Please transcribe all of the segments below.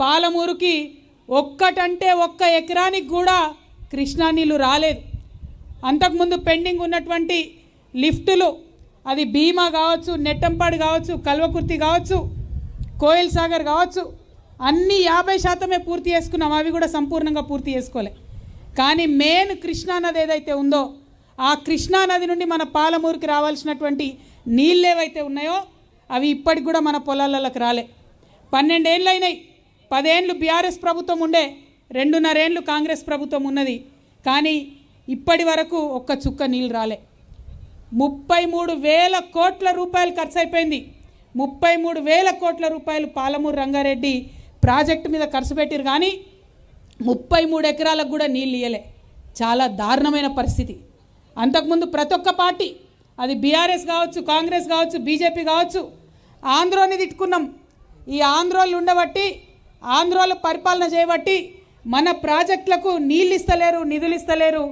పాలమూరుకి ఒక్కటంటే ఒక్క ఎకరానికి కూడా కృష్ణా నీళ్ళు రాలేదు. అంతకుముందు పెండింగ్ ఉన్నటువంటి లిఫ్టులు, అది భీమా కావచ్చు, నెట్టంపాడు కావచ్చు, కల్వకుర్తి కావచ్చు, కోయిల్ సాగర్ కావచ్చు, అన్నీ 50% పూర్తి చేసుకున్నాం. అవి కూడా సంపూర్ణంగా పూర్తి చేసుకోలే. కానీ మెయిన్ కృష్ణానది ఏదైతే ఉందో ఆ కృష్ణానది నుండి మన పాలమూరుకి రావాల్సినటువంటి నీళ్ళు ఏవైతే ఉన్నాయో అవి ఇప్పటికి కూడా మన పొలాలలోకి రాలే. 12 ఏళ్ళు అయినాయి. 10 ఏళ్ళు బీఆర్ఎస్ ప్రభుత్వం ఉండే, 2.5 ఏళ్ళు కాంగ్రెస్ ప్రభుత్వం ఉన్నది. కానీ ఇప్పటి వరకు ఒక్క చుక్క నీళ్ళు రాలే. 33,000 కోట్ల రూపాయలు ఖర్చు అయిపోయింది. 33,000 కోట్ల రూపాయలు పాలమూరు రంగారెడ్డి ప్రాజెక్టు మీద ఖర్చు పెట్టిరు. కానీ 33 ఎకరాలకు కూడా నీళ్ళు ఇయ్యలే. చాలా దారుణమైన పరిస్థితి. అంతకుముందు ప్రతి ఒక్క పార్టీ, అది బీఆర్ఎస్ కావచ్చు, కాంగ్రెస్ కావచ్చు, బీజేపీ కావచ్చు, ఆంధ్రోని తిట్టుకున్నాం. ఈ ఆంధ్రోళ్ళు ఉండబట్టి, ఆంధ్రోలు పరిపాలన చేయబట్టి మన ప్రాజెక్టులకు నీళ్ళు ఇస్తలేరు, నిధులు ఇస్తలేరు.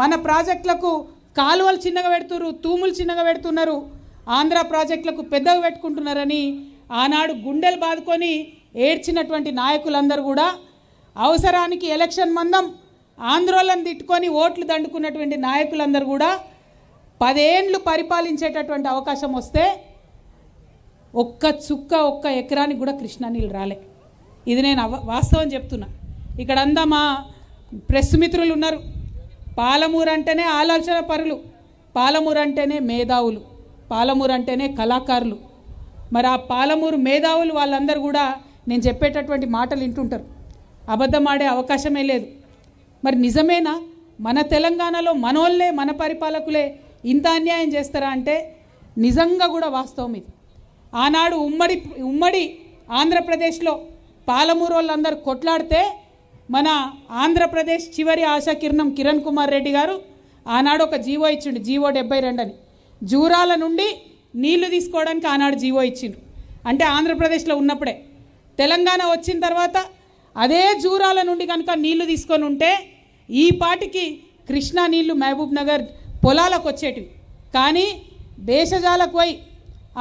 మన ప్రాజెక్టులకు కాలువలు చిన్నగా పెడుతున్నారు, తూములు చిన్నగా పెడుతున్నారు, ఆంధ్ర ప్రాజెక్టులకు పెద్దగా పెట్టుకుంటున్నారని ఆనాడు గుండెలు బాదుకొని ఏడ్చినటువంటి నాయకులందరూ కూడా, అవసరానికి ఎలక్షన్ మందం ఆంధ్రోలను తిట్టుకొని ఓట్లు దండుకున్నటువంటి నాయకులందరూ కూడా 10 ఏళ్ళు పరిపాలించేటటువంటి అవకాశం వస్తే ఒక్క చుక్క, ఒక్క ఎకరానికి కూడా కృష్ణా నీళ్ళు రాలే. ఇది నేను వాస్తవం చెప్తున్నా. ఇక్కడ అంతా మా ప్రెస్ మిత్రులు ఉన్నారు. పాలమూరు అంటేనే ఆలోచన పరులు, పాలమూరు అంటేనే మేధావులు, పాలమూరు అంటేనే కళాకారులు. మరి ఆ పాలమూరు మేధావులు వాళ్ళందరూ కూడా నేను చెప్పేటటువంటి మాటలు వింటుంటారు. అబద్ధం ఆడే అవకాశమే లేదు. మరి నిజమేనా మన తెలంగాణలో మనోళ్ళే, మన పరిపాలకులే ఇంత అన్యాయం చేస్తారా అంటే నిజంగా కూడా వాస్తవం ఇది. ఆనాడు ఉమ్మడి ఆంధ్రప్రదేశ్లో పాలమూరు వాళ్ళందరూ కొట్లాడితే మన ఆంధ్రప్రదేశ్ చివరి ఆశాకిరణం కిరణ్ కుమార్ రెడ్డి గారు ఆనాడు ఒక జీవో ఇచ్చిండు, జీవో 72 అని. జూరాల నుండి నీళ్లు తీసుకోవడానికి ఆనాడు జీవో ఇచ్చిండు. అంటే ఆంధ్రప్రదేశ్లో ఉన్నప్పుడే. తెలంగాణ వచ్చిన తర్వాత అదే జూరాల నుండి కనుక నీళ్లు తీసుకొని ఉంటే ఈ పాటికి కృష్ణా నీళ్లు మహబూబ్ నగర్ పొలాలకు వచ్చేటివి. కానీ దేశజాలకు పోయి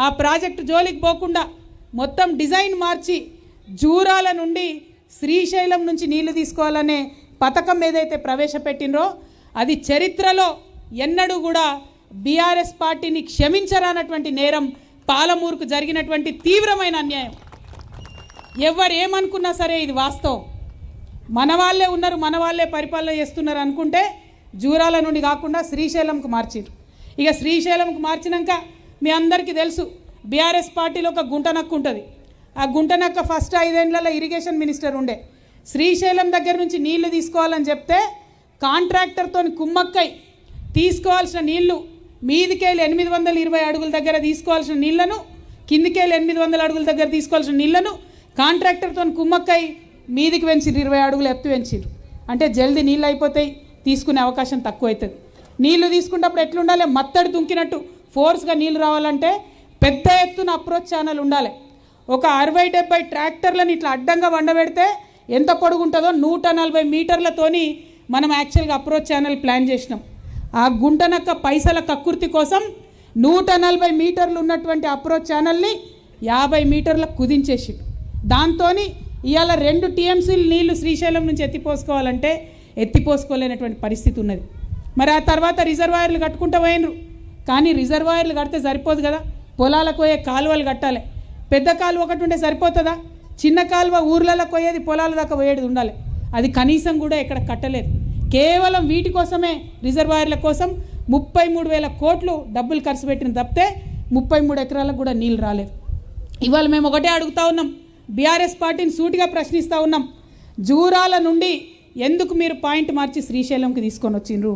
ఆ ప్రాజెక్టు జోలికి పోకుండా మొత్తం డిజైన్ మార్చి జూరాల నుండి శ్రీశైలం నుంచి నీళ్లు తీసుకోవాలనే పథకం ఏదైతే ప్రవేశపెట్టినరో అది చరిత్రలో ఎన్నడూ కూడా బీఆర్ఎస్ పార్టీని క్షమించరానటువంటి నేరం, పాలమూరుకు జరిగినటువంటి తీవ్రమైన అన్యాయం. ఎవరు ఏమనుకున్నా సరే ఇది వాస్తవం. మన వాళ్ళే ఉన్నారు, మన వాళ్ళే పరిపాలన చేస్తున్నారు అనుకుంటే జూరాల నుండి కాకుండా శ్రీశైలంకు మార్చారు. ఇక శ్రీశైలంకు మార్చినాక మీ అందరికీ తెలుసు, బీఆర్ఎస్ పార్టీలో ఒక గుంటనక్క ఉంటుంది. ఆ గుంటనక్క ఫస్ట్ 5 ఏళ్లలో ఇరిగేషన్ మినిస్టర్ ఉండే. శ్రీశైలం దగ్గర నుంచి నీళ్లు తీసుకోవాలని చెప్తే కాంట్రాక్టర్తో కుమ్మక్కై తీసుకోవాల్సిన నీళ్లు మీదికెళ్ళి 820 అడుగుల దగ్గర తీసుకోవాల్సిన నీళ్లను, కిందికెళ్ళి 800 అడుగుల దగ్గర తీసుకోవాల్సిన నీళ్లను కాంట్రాక్టర్తో కుమ్మక్కై మీదికి పెంచిరు, 20 అడుగులు ఎత్తు పెంచిరు. అంటే జల్దీ నీళ్ళు అయిపోతాయి, తీసుకునే అవకాశం తక్కువ అవుతుంది. నీళ్లు తీసుకున్నప్పుడు ఎట్లుండాలి, మత్తడి దుంకినట్టు ఫోర్స్గా నీళ్ళు రావాలంటే పెద్ద ఎత్తున అప్రోచ్ ఛానల్ ఉండాలి. ఒక 60-70 ట్రాక్టర్లను ఇట్లా అడ్డంగా వండబెడితే ఎంత పొడుగుంటుందో 140 మీటర్లతోని మనం యాక్చువల్గా అప్రోచ్ ఛానల్ ప్లాన్ చేసినాం. ఆ గుంటనక్క పైసల కక్కుర్తి కోసం 140 మీటర్లు ఉన్నటువంటి అప్రోచ్ ఛానల్ని 50 మీటర్లకు కుదించేసి దాంతో ఇవాళ 2 టీఎంసీలు నీళ్లు శ్రీశైలం నుంచి ఎత్తిపోసుకోవాలంటే ఎత్తిపోసుకోలేనటువంటి పరిస్థితి ఉన్నది. మరి ఆ తర్వాత రిజర్వాయర్లు కట్టుకుంటూ పోయినరు. కానీ రిజర్వాయర్లు కడితే సరిపోదు కదా, పొలాలకు పోయే కాలువలు కట్టాలి. పెద్ద కాలువ ఒకటి ఉంటే సరిపోతుందా? చిన్న కాలువ ఊర్లలో పోయేది పొలాల దాకా పోయేది ఉండాలి. అది కనీసం కూడా ఇక్కడ కట్టలేదు. కేవలం వీటి కోసమే, రిజర్వాయర్ల కోసం 33,000 కోట్లు డబ్బులు ఖర్చు పెట్టిన తప్పితే 33 ఎకరాలకు కూడా నీళ్ళు రాలేదు. ఇవాళ మేము ఒకటే అడుగుతూ ఉన్నాం, బీఆర్ఎస్ పార్టీని సూటిగా ప్రశ్నిస్తూ ఉన్నాం. జూరాల నుండి ఎందుకు మీరు పాయింట్ మార్చి శ్రీశైలంకి తీసుకొని వచ్చిండ్రు?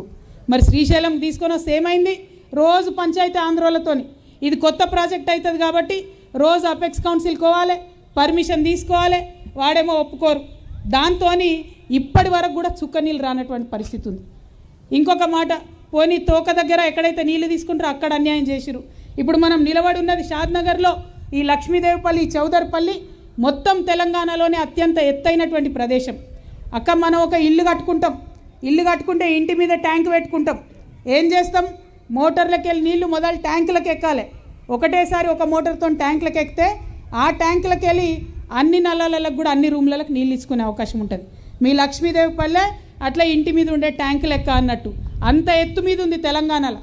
మరి శ్రీశైలంకి తీసుకొని వస్తే ఏమైంది? రోజు పంచాయతీ ఆంధ్రోలతోని ఇది కొత్త ప్రాజెక్ట్ అవుతుంది కాబట్టి రోజు అపెక్స్ కౌన్సిల్ కోవాలి, పర్మిషన్ తీసుకోవాలి, వాడేమో ఒప్పుకోరు. దాంతో ఇప్పటి వరకు కూడా చుక్క నీళ్ళు రానటువంటి పరిస్థితి ఉంది. ఇంకొక మాట, పోనీ తోక దగ్గర ఎక్కడైతే నీళ్ళు తీసుకుంటారో అక్కడ అన్యాయం చేసిరు. ఇప్పుడు మనం నిలబడి ఉన్నది షాద్నగర్లో, ఈ లక్ష్మీదేవిపల్లి, చౌదర్పల్లి మొత్తం తెలంగాణలోనే అత్యంత ఎత్తైనటువంటి ప్రదేశం. అక్క మనం ఒక ఇల్లు కట్టుకుంటాం, ఇల్లు కట్టుకుంటే ఇంటి మీద ట్యాంక్ పెట్టుకుంటాం. ఏం చేస్తాం? మోటార్లకు వెళ్ళి నీళ్లు మొదలు ట్యాంకులకు ఎక్కాలి. ఒకటేసారి ఒక మోటార్తో ట్యాంకులకు ఎక్కితే ఆ ట్యాంకులకు వెళ్ళి అన్ని నల్లాలకు కూడా అన్ని రూమ్లకు నీళ్ళు ఇచ్చుకునే అవకాశం ఉంటుంది. మీ లక్ష్మీదేవి పల్లె అట్లా ఇంటి మీద ఉండే ట్యాంక్ లెక్క అన్నట్టు అంత ఎత్తు మీద ఉంది తెలంగాణలో.